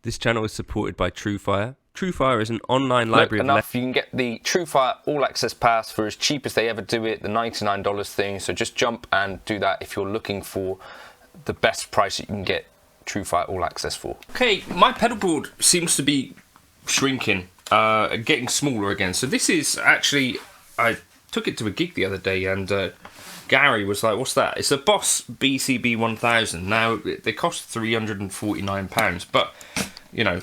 This channel is supported by Truefire. Truefire is an online library enough, you can get the Truefire All Access Pass for as cheap as they ever do it, the $99 thing. So just jump and do that if you're looking for the best price you can get Truefire All Access for. Okay, my pedal board seems to be shrinking, getting smaller again. So this is actually, I took it to a gig the other day and Gary was like, what's that? It's a Boss BCB 1000. Now, they cost £349, but, you know,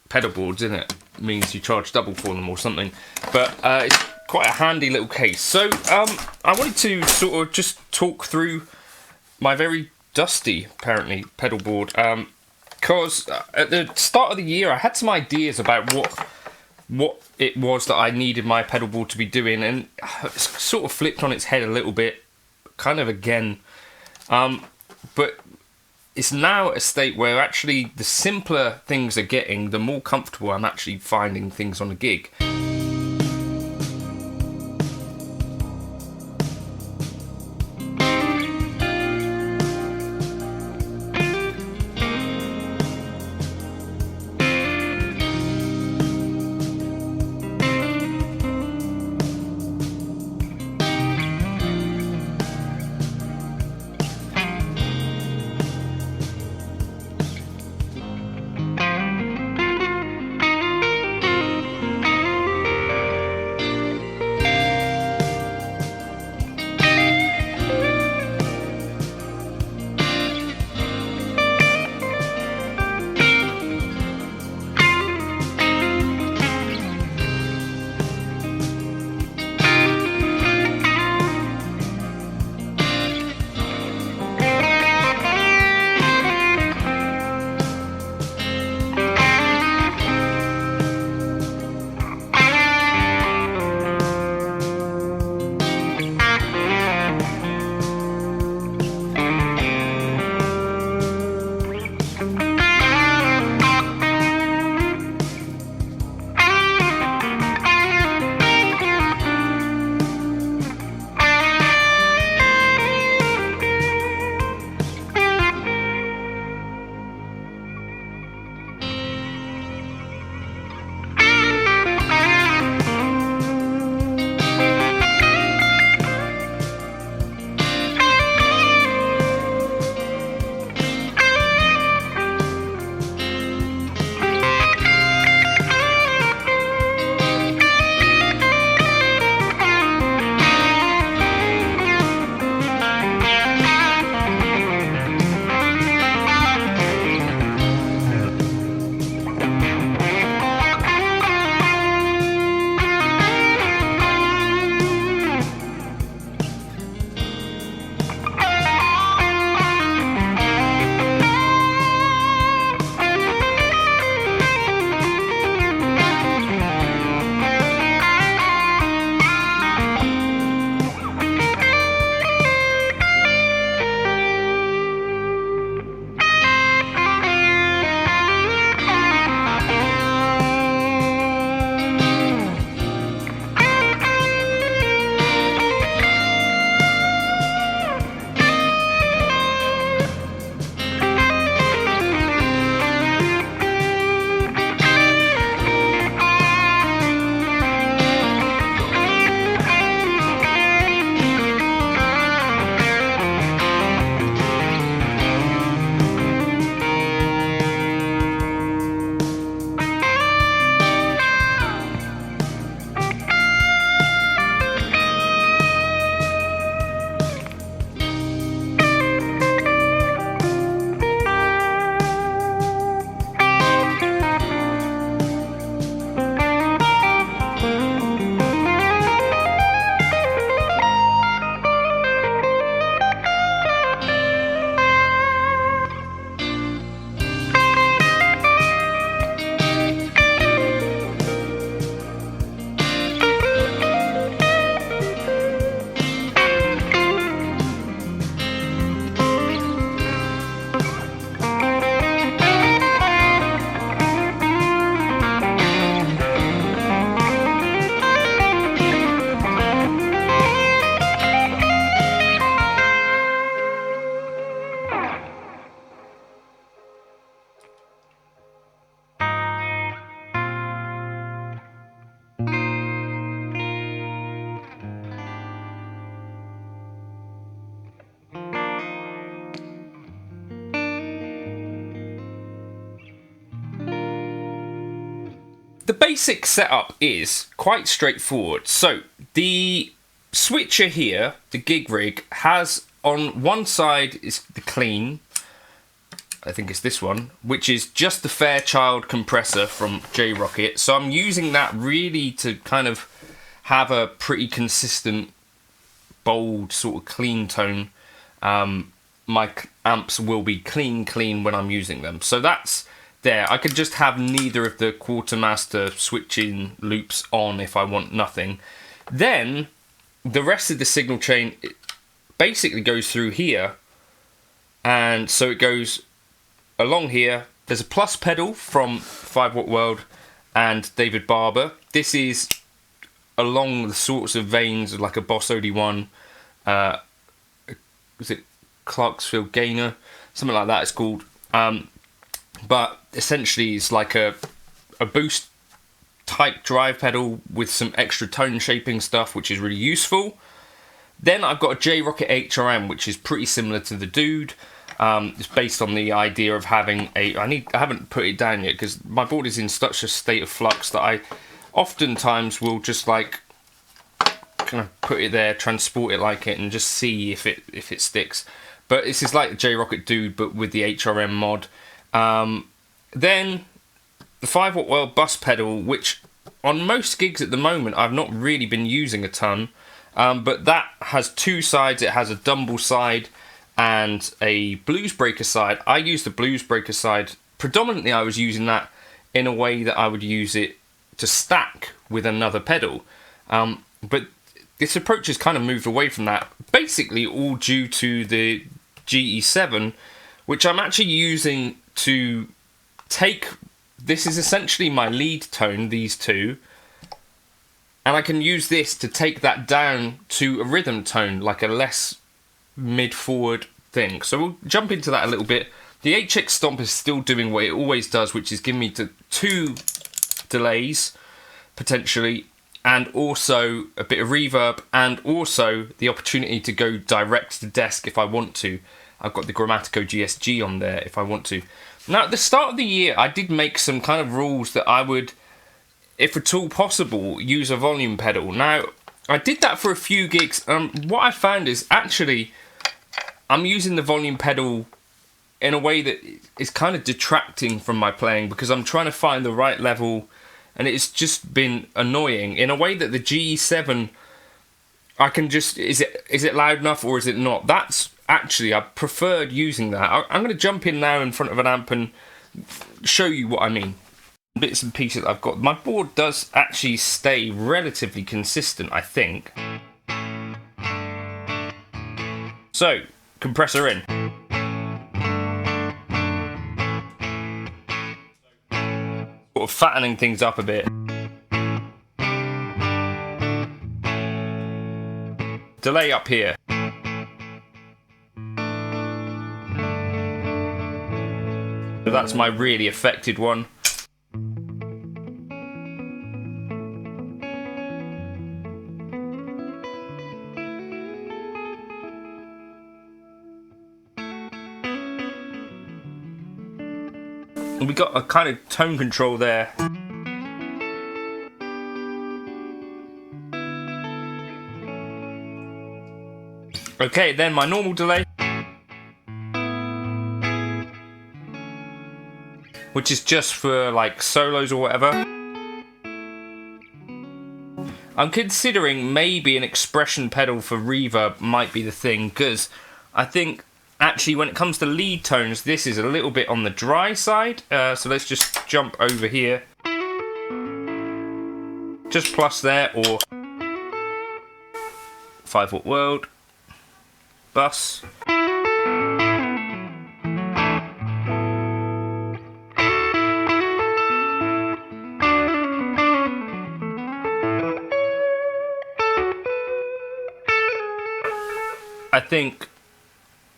pedal boards, isn't it? Means you charge double for them or something. But it's quite a handy little case. So I wanted to sort of just talk through my very dusty, apparently, pedal board. Because at the start of the year, I had some ideas about what it was that I needed my pedal board to be doing, and it's sort of flipped on its head a little bit, kind of again. But it's now at a state where actually the simpler things are getting, the more comfortable I'm actually finding things on a gig. the basic setup is quite straightforward. So the switcher here, the gig rig, has on one side is the clean, I think it's this one, which is just the Fairchild compressor from J-Rocket. So I'm using that really to kind of have a pretty consistent, bold, sort of clean tone. My amps will be clean when I'm using them. So that's there. I could just have neither of the quartermaster switching loops on if I want nothing. Then the rest of the signal chain basically goes through here. And so it goes along here. There's a plus pedal from 5 Watt World and David Barber. This is along the sorts of veins of like a Boss OD1, was it Clarksville Gainer, something like that it's called, but essentially it's like a boost type drive pedal with some extra tone shaping stuff, which is really useful. Then I've got a J-Rocket HRM, which is pretty similar to the Dude. It's based on the idea of having I haven't put it down yet because my board is in such a state of flux that I oftentimes will just like kind of put it there, transport it like it, and just see if it sticks. But this is like the J-Rocket Dude, but with the HRM mod. Then the 5 Watt World bus pedal, which on most gigs at the moment I've not really been using a ton, but that has two sides. It has a Dumble side and a Blues Breaker side. I use the Blues Breaker side. Predominantly I was using that in a way that I would use it to stack with another pedal. But this approach has kind of moved away from that, basically all due to the GE7, which I'm actually using to take, this is essentially my lead tone, these two, and I can use this to take that down to a rhythm tone, like a less mid-forward thing. So we'll jump into that a little bit. The HX Stomp is still doing what it always does, which is giving me two delays, potentially, and also a bit of reverb, and also the opportunity to go direct to desk if I want to. I've got the Grammatico GSG on there if I want to. Now, at the start of the year, I did make some kind of rules that I would, if at all possible, use a volume pedal. Now, I did that for a few gigs. What I found is actually I'm using the volume pedal in a way that is kind of detracting from my playing because I'm trying to find the right level, and it's just been annoying in a way that the GE7, I can just, is it loud enough or is it not? That's actually, I preferred using that. I'm going to jump in now in front of an amp and show you what I mean. Bits and pieces I've got. My board does actually stay relatively consistent, I think. So, compressor in. Sort of fattening things up a bit. Delay up here. So that's my really affected one. We got a kind of tone control there. Okay, then my normal delay, which is just for like solos or whatever. I'm considering maybe an expression pedal for reverb might be the thing, because I think actually when it comes to lead tones, this is a little bit on the dry side. So let's just jump over here. Just plus there, or 5 Watt World bus. I think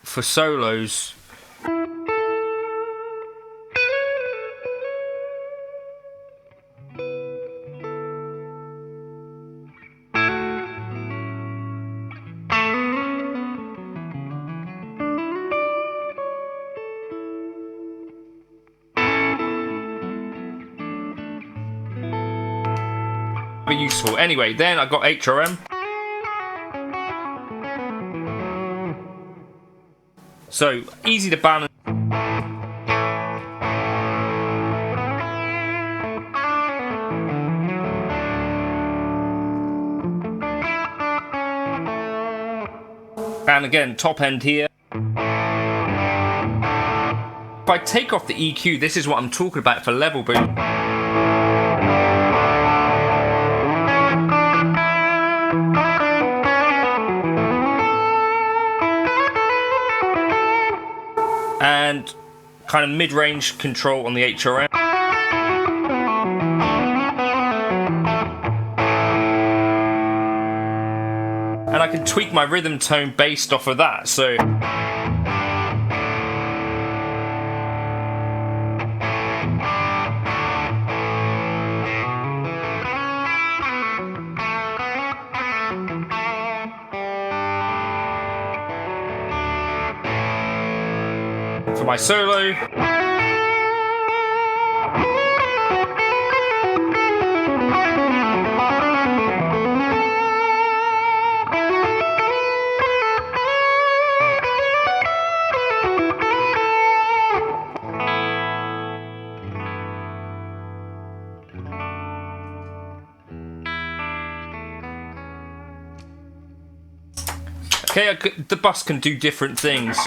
for solos, be useful. Anyway, then I got HRM. So easy to balance. And again, top end here. If I take off the EQ, this is what I'm talking about for level boost. And kind of mid-range control on the HRM. And I can tweak my rhythm tone based off of that. So for my solo. Okay, the bus can do different things.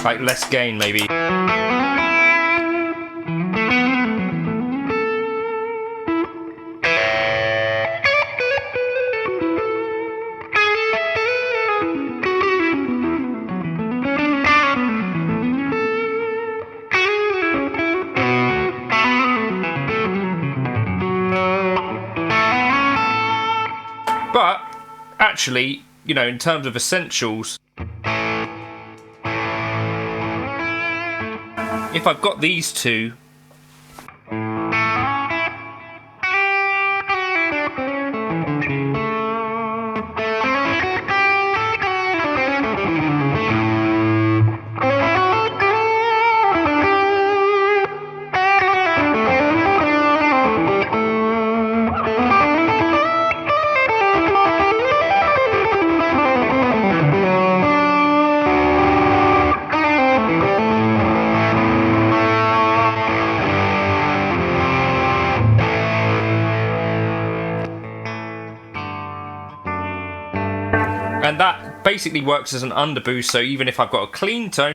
Like less gain, maybe. But actually, you know, in terms of essentials, if I've got these two, and that basically works as an underboost, so even if I've got a clean tone,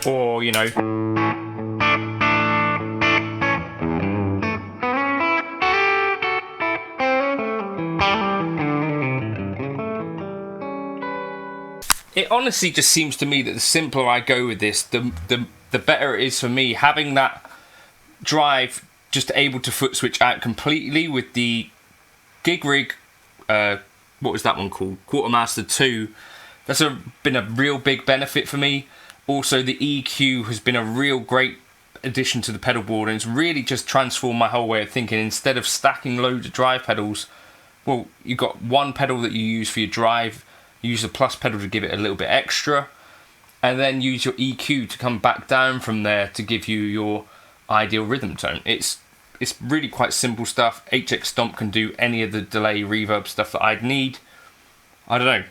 or, you know, it honestly just seems to me that the simpler I go with this, the better it is for me. Having that drive just able to foot switch out completely with the Gig Rig, what was that one called? Quartermaster 2. That's been a real big benefit for me. Also, the EQ has been a real great addition to the pedal board, and it's really just transformed my whole way of thinking. Instead of stacking loads of drive pedals, well, you've got one pedal that you use for your drive, you use the plus pedal to give it a little bit extra, and then use your EQ to come back down from there to give you your ideal rhythm tone. It's really quite simple stuff. HX Stomp can do any of the delay reverb stuff that I'd need. I don't know.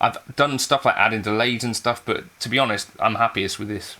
I've done stuff like adding delays and stuff, but to be honest, I'm happiest with this.